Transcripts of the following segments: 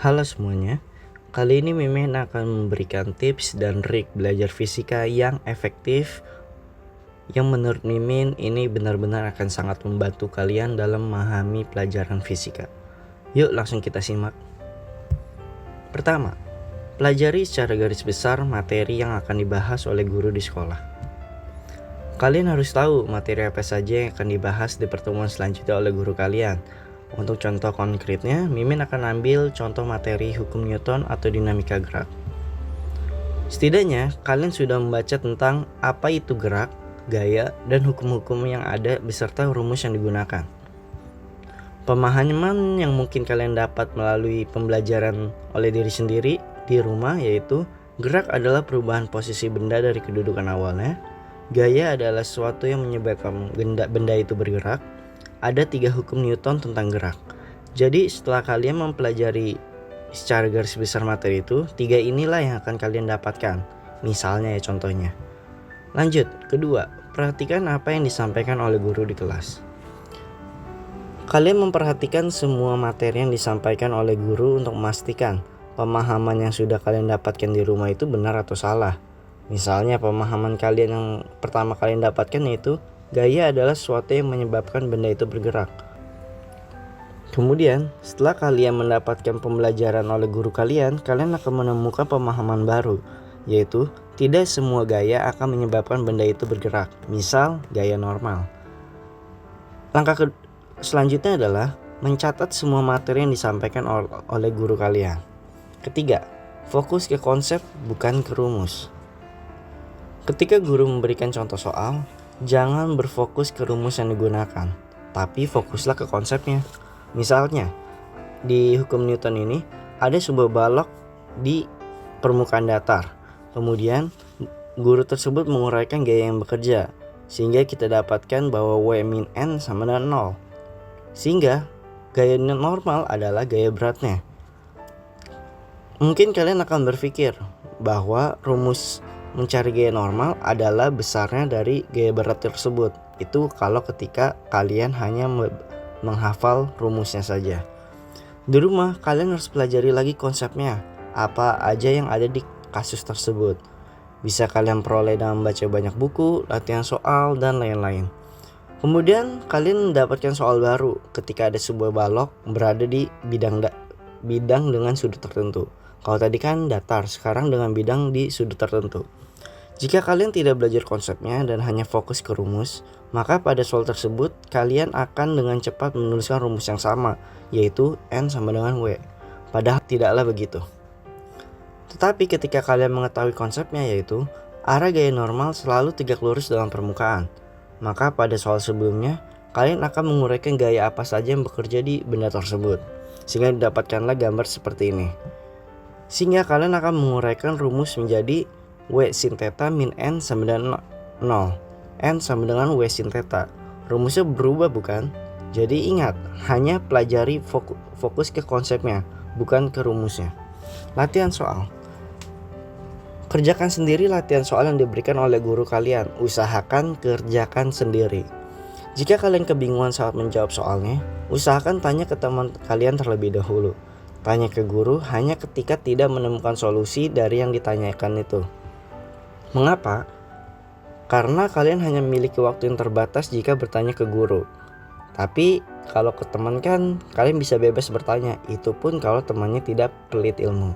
Halo semuanya, kali ini Mimin akan memberikan tips dan trik belajar fisika yang efektif yang menurut Mimin ini benar-benar akan sangat membantu kalian dalam memahami pelajaran fisika. Yuk langsung kita simak. Pertama, pelajari secara garis besar materi yang akan dibahas oleh guru di sekolah. Kalian harus tahu materi apa saja yang akan dibahas di pertemuan selanjutnya oleh guru kalian. Untuk contoh konkretnya, Mimin akan ambil contoh materi hukum Newton atau dinamika gerak. Setidaknya, kalian sudah membaca tentang apa itu gerak, gaya, dan hukum-hukum yang ada beserta rumus yang digunakan. Pemahaman yang mungkin kalian dapat melalui pembelajaran oleh diri sendiri di rumah yaitu gerak adalah perubahan posisi benda dari kedudukan awalnya, gaya adalah sesuatu yang menyebabkan benda itu bergerak. Ada 3 hukum Newton tentang gerak. Jadi setelah kalian mempelajari secara garis besar materi itu, 3 inilah yang akan kalian dapatkan. Misalnya ya contohnya. Lanjut, kedua, perhatikan apa yang disampaikan oleh guru di kelas. Kalian memperhatikan semua materi yang disampaikan oleh guru untuk memastikan pemahaman yang sudah kalian dapatkan di rumah itu benar atau salah. Misalnya pemahaman kalian yang pertama kalian dapatkan yaitu gaya adalah sesuatu yang menyebabkan benda itu bergerak. Kemudian, setelah kalian mendapatkan pembelajaran oleh guru kalian akan menemukan pemahaman baru, yaitu tidak semua gaya akan menyebabkan benda itu bergerak. Misal, gaya normal. Langkah selanjutnya adalah mencatat semua materi yang disampaikan oleh guru kalian. Ketiga, fokus ke konsep bukan ke rumus. Ketika guru memberikan contoh soal, jangan berfokus ke rumus yang digunakan, tapi fokuslah ke konsepnya. Misalnya, di hukum Newton ini ada sebuah balok di permukaan datar. Kemudian, guru tersebut menguraikan gaya yang bekerja, sehingga kita dapatkan bahwa W min N sama dengan 0. Sehingga, gaya normal adalah gaya beratnya. Mungkin kalian akan berpikir bahwa rumus mencari gaya normal adalah besarnya dari gaya berat tersebut. Itu kalau ketika kalian hanya menghafal rumusnya saja. Di rumah kalian harus pelajari lagi konsepnya, apa aja yang ada di kasus tersebut. Bisa kalian peroleh dengan membaca banyak buku, latihan soal, dan lain-lain. Kemudian kalian mendapatkan soal baru ketika ada sebuah balok berada di bidang dengan sudut tertentu. Kalau tadi kan datar, sekarang dengan bidang di sudut tertentu. Jika kalian tidak belajar konsepnya dan hanya fokus ke rumus, maka pada soal tersebut kalian akan dengan cepat menuliskan rumus yang sama, yaitu N sama dengan W. Padahal tidaklah begitu. Tetapi ketika kalian mengetahui konsepnya yaitu arah gaya normal selalu tegak lurus dalam permukaan, maka pada soal sebelumnya kalian akan menguraikan gaya apa saja yang bekerja di benda tersebut, sehingga didapatkanlah gambar seperti ini. Sehingga kalian akan menguraikan rumus menjadi W sin theta min N sama dengan 0. N sama dengan W sin theta. Rumusnya berubah bukan? Jadi ingat, hanya pelajari fokus ke konsepnya, bukan ke rumusnya. Latihan soal. Kerjakan sendiri latihan soal yang diberikan oleh guru kalian. Usahakan kerjakan sendiri. Jika kalian kebingungan saat menjawab soalnya, usahakan tanya ke teman kalian terlebih dahulu. Tanya ke guru hanya ketika tidak menemukan solusi dari yang ditanyakan itu. Mengapa? Karena kalian hanya memiliki waktu yang terbatas jika bertanya ke guru. Tapi kalau ke teman kan kalian bisa bebas bertanya, itu pun kalau temannya tidak pelit ilmu.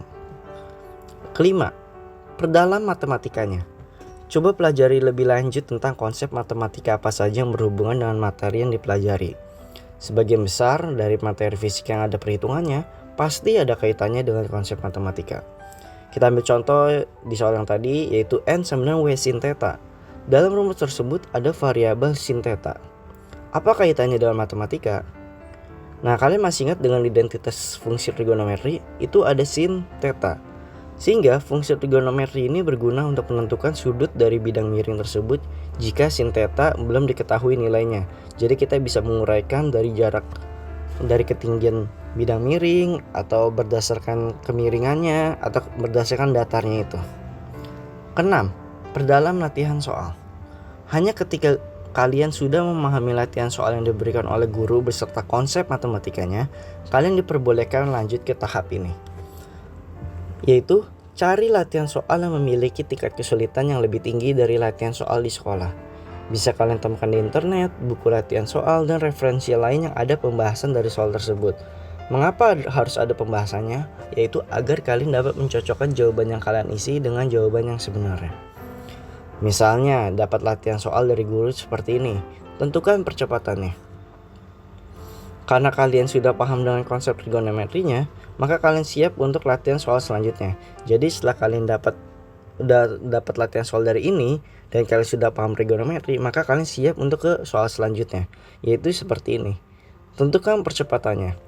Kelima, perdalam matematikanya. Coba pelajari lebih lanjut tentang konsep matematika apa saja yang berhubungan dengan materi yang dipelajari. Sebagian besar dari materi fisika yang ada perhitungannya pasti ada kaitannya dengan konsep matematika. Kita ambil contoh di soal yang tadi yaitu N sama dengan W sin theta. Dalam rumus tersebut ada variabel sin theta. Apa kaitannya dengan matematika? Nah, kalian masih ingat dengan identitas fungsi trigonometri itu ada sin theta. Sehingga fungsi trigonometri ini berguna untuk menentukan sudut dari bidang miring tersebut jika sin theta belum diketahui nilainya. Jadi kita bisa menguraikan dari ketinggian bidang miring atau berdasarkan kemiringannya atau berdasarkan datarnya itu. Keenam, perdalam latihan soal. Hanya ketika kalian sudah memahami latihan soal yang diberikan oleh guru beserta konsep matematikanya, kalian diperbolehkan lanjut ke tahap ini. yaitu cari latihan soal yang memiliki tingkat kesulitan yang lebih tinggi dari latihan soal di sekolah. Bisa kalian temukan di internet, buku latihan soal, dan referensi lain yang ada pembahasan dari soal tersebut. Mengapa harus ada pembahasannya? Yaitu agar kalian dapat mencocokkan jawaban yang kalian isi dengan jawaban yang sebenarnya. Misalnya, dapat latihan soal dari guru seperti ini. Tentukan percepatannya. Karena kalian sudah paham dengan konsep trigonometrinya, maka kalian siap untuk latihan soal selanjutnya. Jadi setelah kalian dapat latihan soal dari ini dan kalian sudah paham trigonometri, maka kalian siap untuk ke soal selanjutnya, yaitu seperti ini. Tentukan percepatannya.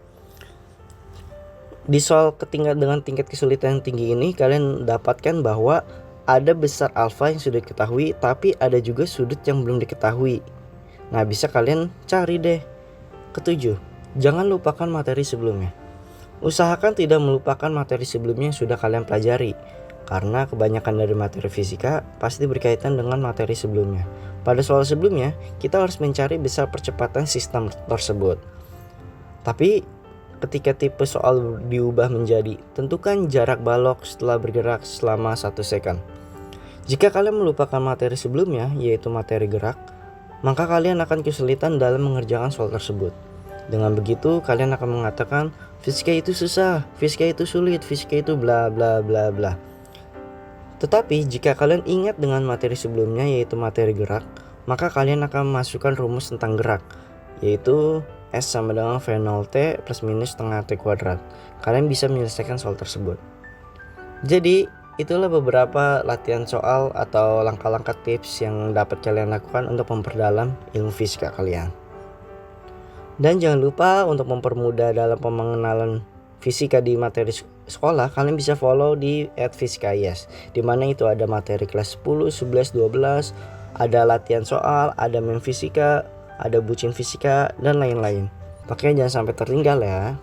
Di soal dengan tingkat kesulitan yang tinggi ini, kalian dapatkan bahwa ada besar alfa yang sudah diketahui, tapi ada juga sudut yang belum diketahui. Nah, bisa kalian cari deh. Ketujuh, jangan lupakan materi sebelumnya. Usahakan tidak melupakan materi sebelumnya yang sudah kalian pelajari, karena kebanyakan dari materi fisika pasti berkaitan dengan materi sebelumnya. Pada soal sebelumnya, kita harus mencari besar percepatan sistem tersebut. Tapi ketika tipe soal diubah menjadi tentukan jarak balok setelah bergerak selama 1 second. Jika kalian melupakan materi sebelumnya, yaitu materi gerak, maka kalian akan kesulitan dalam mengerjakan soal tersebut. Dengan begitu, kalian akan mengatakan fisika itu susah, fisika itu sulit, fisika itu bla bla bla bla. Tetapi jika kalian ingat dengan materi sebelumnya, yaitu materi gerak, maka kalian akan memasukkan rumus tentang gerak, yaitu S sama dengan V0T plus minus setengah T kuadrat. Kalian bisa menyelesaikan soal tersebut. Jadi itulah beberapa latihan soal atau langkah-langkah tips yang dapat kalian lakukan untuk memperdalam ilmu fisika kalian. Dan jangan lupa untuk mempermudah dalam pengenalan fisika di materi sekolah, kalian bisa follow di @fisikayes, di mana itu ada materi kelas 10, 11, 12, ada latihan soal, ada meme fisika, ada bucin fisika, dan lain-lain. Pokoknya jangan sampai tertinggal ya.